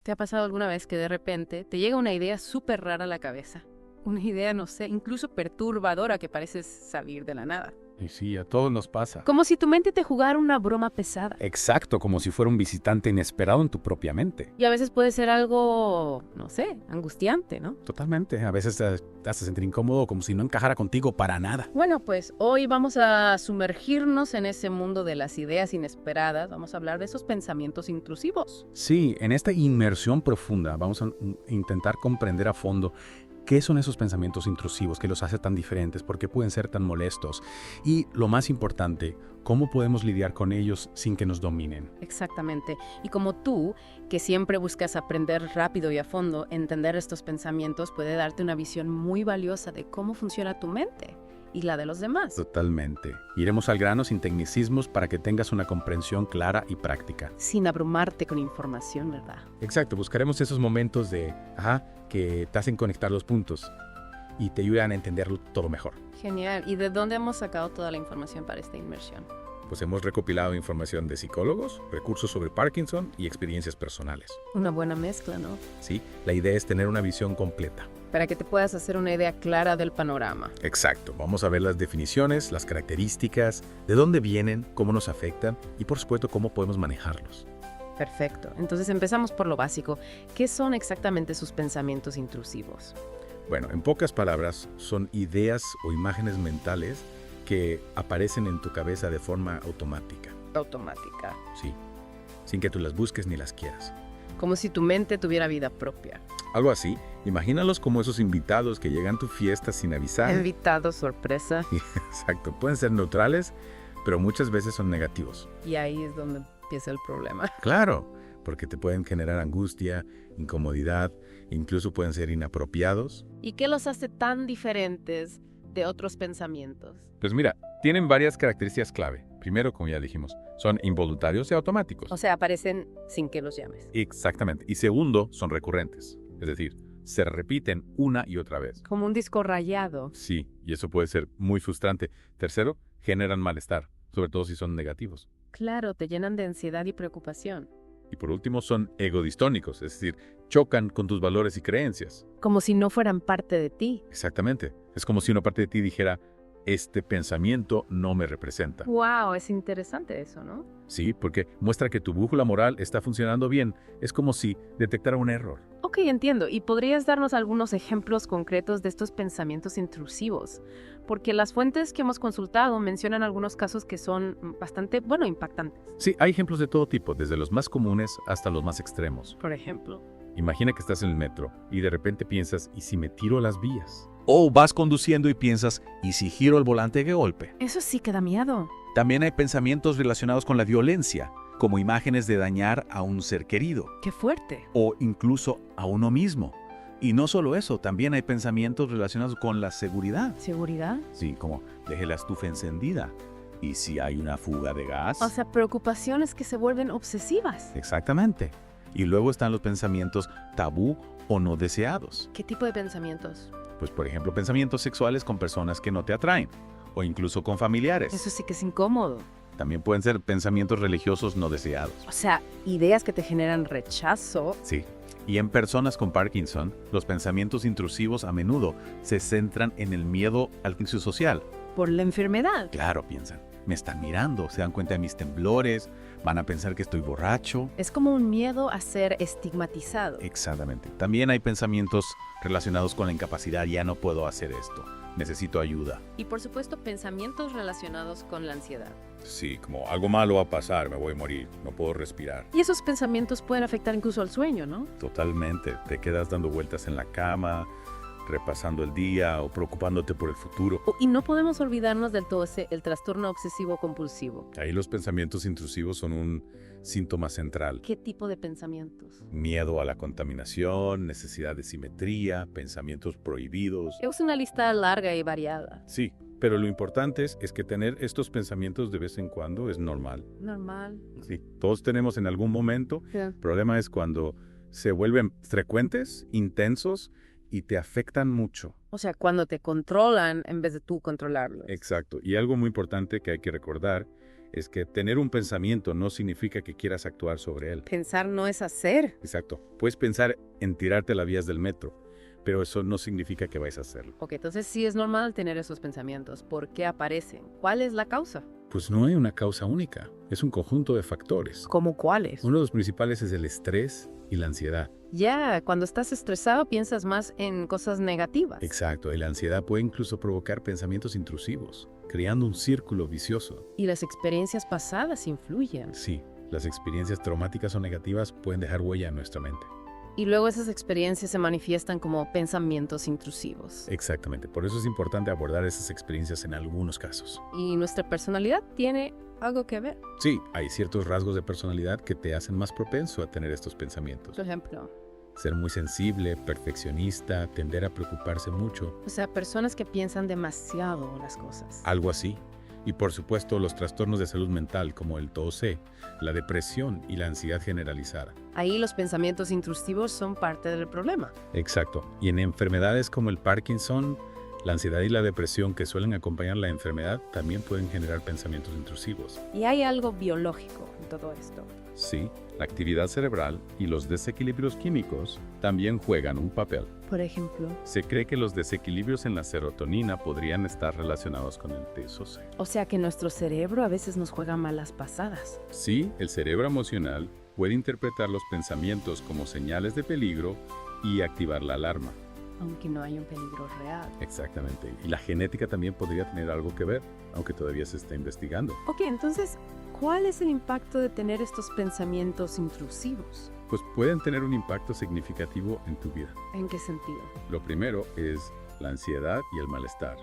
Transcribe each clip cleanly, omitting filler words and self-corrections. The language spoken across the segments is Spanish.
¿Te ha pasado alguna vez que de repente te llega una idea súper rara a la cabeza? Una idea, no sé, incluso perturbadora que parece salir de la nada. Y sí, a todos nos pasa. Como si tu mente te jugara una broma pesada. Exacto, como si fuera un visitante inesperado en tu propia mente. Y a veces puede ser algo, no sé, angustiante, ¿no? Totalmente. A veces te hace sentir incómodo, como si no encajara contigo para nada. Bueno, pues hoy vamos a sumergirnos en ese mundo de las ideas inesperadas. Vamos a hablar de esos pensamientos intrusivos. Sí, en esta inmersión profunda vamos a intentar comprender a fondo qué son esos pensamientos intrusivos que los hace tan diferentes, por qué pueden ser tan molestos y, lo más importante, cómo podemos lidiar con ellos sin que nos dominen. Exactamente. Y como tú, que siempre buscas aprender rápido y a fondo, entender estos pensamientos puede darte una visión muy valiosa de cómo funciona tu mente y la de los demás. Totalmente. Iremos al grano sin tecnicismos para que tengas una comprensión clara y práctica. Sin abrumarte con información, ¿verdad? Exacto, buscaremos esos momentos que te hacen conectar los puntos y te ayudan a entenderlo todo mejor. Genial. ¿Y de dónde hemos sacado toda la información para esta inmersión? Pues hemos recopilado información de psicólogos, recursos sobre Parkinson y experiencias personales. Una buena mezcla, ¿no? Sí, la idea es tener una visión completa. Para que te puedas hacer una idea clara del panorama. Exacto, vamos a ver las definiciones, las características, de dónde vienen, cómo nos afectan y por supuesto cómo podemos manejarlos. Perfecto. Entonces empezamos por lo básico. ¿Qué son exactamente sus pensamientos intrusivos? Bueno, en pocas palabras, son ideas o imágenes mentales que aparecen en tu cabeza de forma automática. Automática. Sí, sin que tú las busques ni las quieras. Como si tu mente tuviera vida propia. Algo así, imagínalos como esos invitados que llegan a tu fiesta sin avisar. Invitado sorpresa. Exacto, pueden ser neutrales, pero muchas veces son negativos. Y ahí es donde empieza el problema. Claro, porque te pueden generar angustia, incomodidad, incluso pueden ser inapropiados. ¿Y qué los hace tan diferentes de otros pensamientos? Pues mira, tienen varias características clave. Primero, como ya dijimos, son involuntarios y automáticos. O sea, aparecen sin que los llames. Exactamente. Y segundo, son recurrentes. Es decir, se repiten una y otra vez. Como un disco rayado. Sí, y eso puede ser muy frustrante. Tercero, generan malestar, sobre todo si son negativos. Claro, te llenan de ansiedad y preocupación. Y por último, son egodistónicos, es decir, chocan con tus valores y creencias. Como si no fueran parte de ti. Exactamente. Es como si una parte de ti dijera, este pensamiento no me representa. Wow, es interesante eso, ¿no? Sí, porque muestra que tu brújula moral está funcionando bien. Es como si detectara un error. Ok, entiendo. ¿Y podrías darnos algunos ejemplos concretos de estos pensamientos intrusivos? Porque las fuentes que hemos consultado mencionan algunos casos que son bastante, impactantes. Sí, hay ejemplos de todo tipo, desde los más comunes hasta los más extremos. Por ejemplo. Imagina que estás en el metro y de repente piensas, ¿y si me tiro a las vías? O vas conduciendo y piensas, ¿y si giro el volante de golpe? Eso sí que da miedo. También hay pensamientos relacionados con la violencia, como imágenes de dañar a un ser querido, ¡Qué fuerte! o incluso a uno mismo. Y no solo eso, también hay pensamientos relacionados con la seguridad. ¿Seguridad? Sí, como deje la estufa encendida. ¿Y si hay una fuga de gas? O sea, preocupaciones que se vuelven obsesivas. Exactamente. Y luego están los pensamientos tabú o no deseados. ¿Qué tipo de pensamientos? Pues por ejemplo, pensamientos sexuales con personas que no te atraen, o incluso con familiares. Eso sí que es incómodo. También pueden ser pensamientos religiosos no deseados. O sea, ideas que te generan rechazo. Sí. Y en personas con Parkinson, los pensamientos intrusivos a menudo se centran en el miedo al juicio social. Por la enfermedad. Claro, piensan, me están mirando, se dan cuenta de mis temblores, van a pensar que estoy borracho. Es como un miedo a ser estigmatizado. Exactamente. También hay pensamientos relacionados con la incapacidad, ya no puedo hacer esto, necesito ayuda. Y por supuesto, pensamientos relacionados con la ansiedad. Sí, como algo malo va a pasar, me voy a morir, no puedo respirar. Y esos pensamientos pueden afectar incluso al sueño, ¿no? Totalmente, te quedas dando vueltas en la cama, repasando el día o preocupándote por el futuro. Y no podemos olvidarnos del todo el trastorno obsesivo compulsivo. Ahí los pensamientos intrusivos son un síntoma central. ¿Qué tipo de pensamientos? Miedo a la contaminación, necesidad de simetría, pensamientos prohibidos. Es una lista larga y variada. Sí, pero lo importante es que tener estos pensamientos de vez en cuando es normal. Normal. Sí, todos tenemos en algún momento. El problema es cuando se vuelven frecuentes, intensos y te afectan mucho. O sea, cuando te controlan en vez de tú controlarlos. Exacto. Y algo muy importante que hay que recordar es que tener un pensamiento no significa que quieras actuar sobre él. Pensar no es hacer. Exacto. Puedes pensar en tirarte a las vías del metro, pero eso no significa que vayas a hacerlo. Ok, entonces sí es normal tener esos pensamientos. ¿Por qué aparecen? ¿Cuál es la causa? Pues no hay una causa única, es un conjunto de factores. ¿Cómo cuáles? Uno de los principales es el estrés y la ansiedad. Ya, cuando estás estresado piensas más en cosas negativas. Exacto, y la ansiedad puede incluso provocar pensamientos intrusivos, creando un círculo vicioso. Y las experiencias pasadas influyen. Sí, las experiencias traumáticas o negativas pueden dejar huella en nuestra mente. Y luego esas experiencias se manifiestan como pensamientos intrusivos. Exactamente, por eso es importante abordar esas experiencias en algunos casos. Y nuestra personalidad tiene algo que ver. Sí, hay ciertos rasgos de personalidad que te hacen más propenso a tener estos pensamientos. Por ejemplo, Ser muy sensible, perfeccionista, tender a preocuparse mucho, o sea, personas que piensan demasiado las cosas. algo así. Y por supuesto los trastornos de salud mental como el TOC, la depresión y la ansiedad generalizada. Ahí los pensamientos intrusivos son parte del problema. Exacto. Y en enfermedades como el Parkinson, la ansiedad y la depresión que suelen acompañar la enfermedad también pueden generar pensamientos intrusivos. Y hay algo biológico en todo esto. Sí, la actividad cerebral y los desequilibrios químicos también juegan un papel. Por ejemplo, Se cree que los desequilibrios en la serotonina podrían estar relacionados con el TOC. o sea que nuestro cerebro a veces nos juega malas pasadas. Sí, el cerebro emocional puede interpretar los pensamientos como señales de peligro y activar la alarma. Aunque no hay un peligro real. Exactamente. Y la genética también podría tener algo que ver, aunque todavía se está investigando. Ok, entonces, ¿cuál es el impacto de tener estos pensamientos intrusivos? Pues pueden tener un impacto significativo en tu vida. ¿En qué sentido? Lo primero es la ansiedad y el malestar.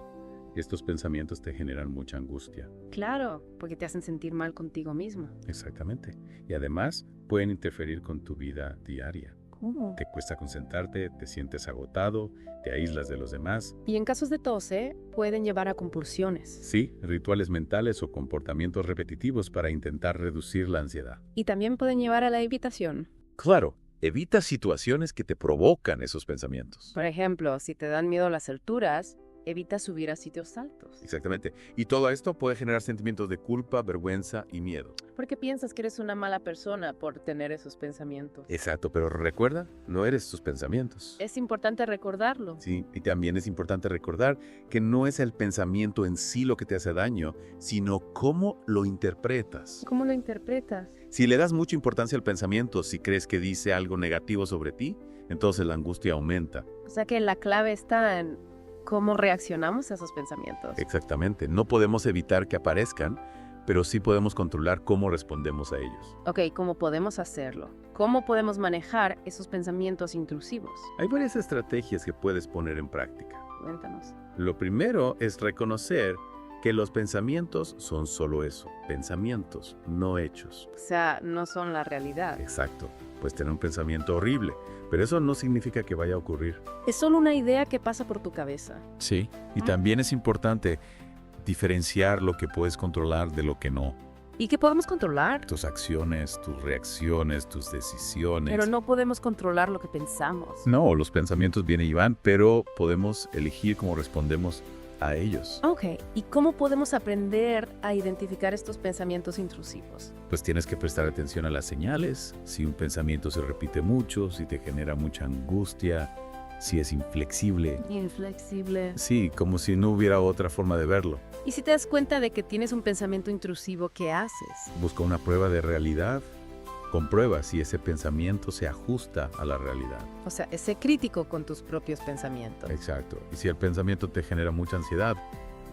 Estos pensamientos te generan mucha angustia. Claro, porque te hacen sentir mal contigo mismo. Exactamente. Y además pueden interferir con tu vida diaria. ¿Cómo? Te cuesta concentrarte, te sientes agotado, te aíslas de los demás. Y en casos de TOC, pueden llevar a compulsiones. Sí, rituales mentales o comportamientos repetitivos para intentar reducir la ansiedad. Y también pueden llevar a la evitación. Claro, evita situaciones que te provocan esos pensamientos. Por ejemplo, si te dan miedo las alturas, evita subir a sitios altos. Exactamente. Y todo esto puede generar sentimientos de culpa, vergüenza y miedo. Porque piensas que eres una mala persona por tener esos pensamientos. Exacto, pero recuerda, no eres tus pensamientos. Es importante recordarlo. Sí, y también es importante recordar que no es el pensamiento en sí lo que te hace daño, sino cómo lo interpretas. ¿Cómo lo interpretas? Si le das mucha importancia al pensamiento, si crees que dice algo negativo sobre ti, entonces la angustia aumenta. O sea que la clave está en cómo reaccionamos a esos pensamientos. Exactamente. No podemos evitar que aparezcan, pero sí podemos controlar cómo respondemos a ellos. Ok, ¿cómo podemos hacerlo? ¿Cómo podemos manejar esos pensamientos intrusivos? Hay varias estrategias que puedes poner en práctica. Cuéntanos. Lo primero es reconocer que los pensamientos son solo eso, pensamientos, no hechos. O sea, no son la realidad. Exacto. Puedes tener un pensamiento horrible, pero eso no significa que vaya a ocurrir. Es solo una idea que pasa por tu cabeza. Sí, y también es importante diferenciar lo que puedes controlar de lo que no. ¿Y qué podemos controlar? Tus acciones, tus reacciones, tus decisiones. Pero no podemos controlar lo que pensamos. No, los pensamientos vienen y van, pero podemos elegir cómo respondemos a ellos. Ok, ¿y cómo podemos aprender a identificar estos pensamientos intrusivos? Pues tienes que prestar atención a las señales. Si un pensamiento se repite mucho, si te genera mucha angustia, si es inflexible. Inflexible. Sí, como si no hubiera otra forma de verlo. ¿Y si te das cuenta de que tienes un pensamiento intrusivo, qué haces? Busca una prueba de realidad. Comprueba si ese pensamiento se ajusta a la realidad. O sea, sé crítico con tus propios pensamientos. Exacto. Y si el pensamiento te genera mucha ansiedad,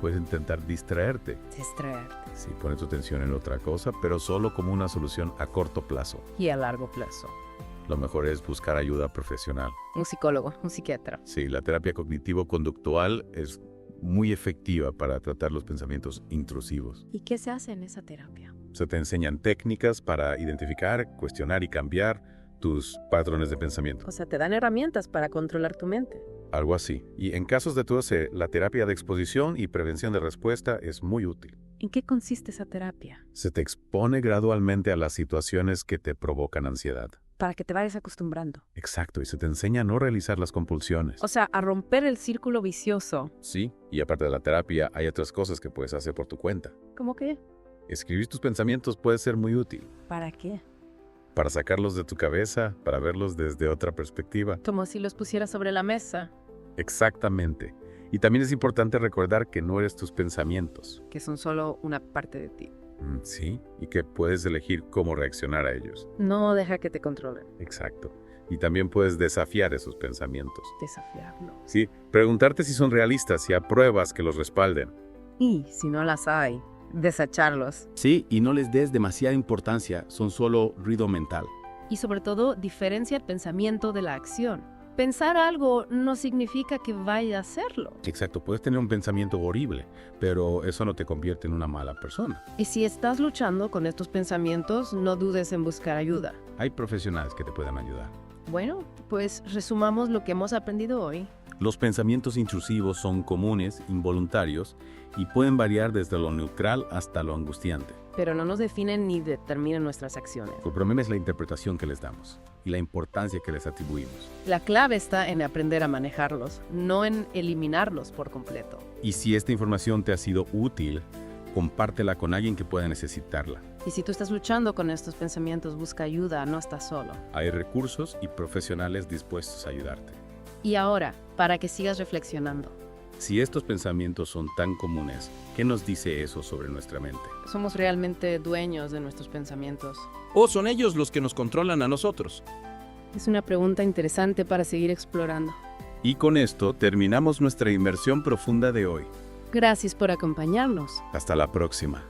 puedes intentar distraerte. Distraerte. Sí, poner tu atención en otra cosa, pero solo como una solución a corto plazo. Y a largo plazo. Lo mejor es buscar ayuda profesional. Un psicólogo, un psiquiatra. Sí, la terapia cognitivo-conductual es muy efectiva para tratar los pensamientos intrusivos. ¿Y qué se hace en esa terapia? Se te enseñan técnicas para identificar, cuestionar y cambiar tus patrones de pensamiento. O sea, te dan herramientas para controlar tu mente. Algo así. Y en casos de TOC, la terapia de exposición y prevención de respuesta es muy útil. ¿En qué consiste esa terapia? Se te expone gradualmente a las situaciones que te provocan ansiedad. Para que te vayas acostumbrando. Exacto, y se te enseña a no realizar las compulsiones. O sea, a romper el círculo vicioso. Sí, y aparte de la terapia, hay otras cosas que puedes hacer por tu cuenta. ¿Cómo qué? Escribir tus pensamientos puede ser muy útil ¿Para qué? para sacarlos de tu cabeza, para verlos desde otra perspectiva. Como si los pusiera sobre la mesa, Exactamente. Y también es importante recordar que no eres tus pensamientos. que son solo una parte de ti. Sí, y que puedes elegir cómo reaccionar a ellos. No deja que te controlen. Exacto. Y también puedes desafiar esos pensamientos. Desafiarlo. Sí, preguntarte si son realistas, si hay pruebas que los respalden. Y si no las hay, desecharlos. Sí, y no les des demasiada importancia, son solo ruido mental. Y sobre todo, diferencia el pensamiento de la acción. Pensar algo no significa que vaya a hacerlo. Exacto, puedes tener un pensamiento horrible, pero eso no te convierte en una mala persona. Y si estás luchando con estos pensamientos, no dudes en buscar ayuda. Hay profesionales que te pueden ayudar. Bueno, pues resumamos lo que hemos aprendido hoy. Los pensamientos intrusivos son comunes, involuntarios, y pueden variar desde lo neutral hasta lo angustiante. Pero no nos definen ni determinan nuestras acciones. El problema es la interpretación que les damos y la importancia que les atribuimos. La clave está en aprender a manejarlos, no en eliminarlos por completo. Y si esta información te ha sido útil, compártela con alguien que pueda necesitarla. Y si tú estás luchando con estos pensamientos, busca ayuda, no estás solo. Hay recursos y profesionales dispuestos a ayudarte. Y ahora, para que sigas reflexionando. Si estos pensamientos son tan comunes, ¿qué nos dice eso sobre nuestra mente? ¿Somos realmente dueños de nuestros pensamientos? ¿O son ellos los que nos controlan a nosotros? Es una pregunta interesante para seguir explorando. Y con esto terminamos nuestra inmersión profunda de hoy. Gracias por acompañarnos. Hasta la próxima.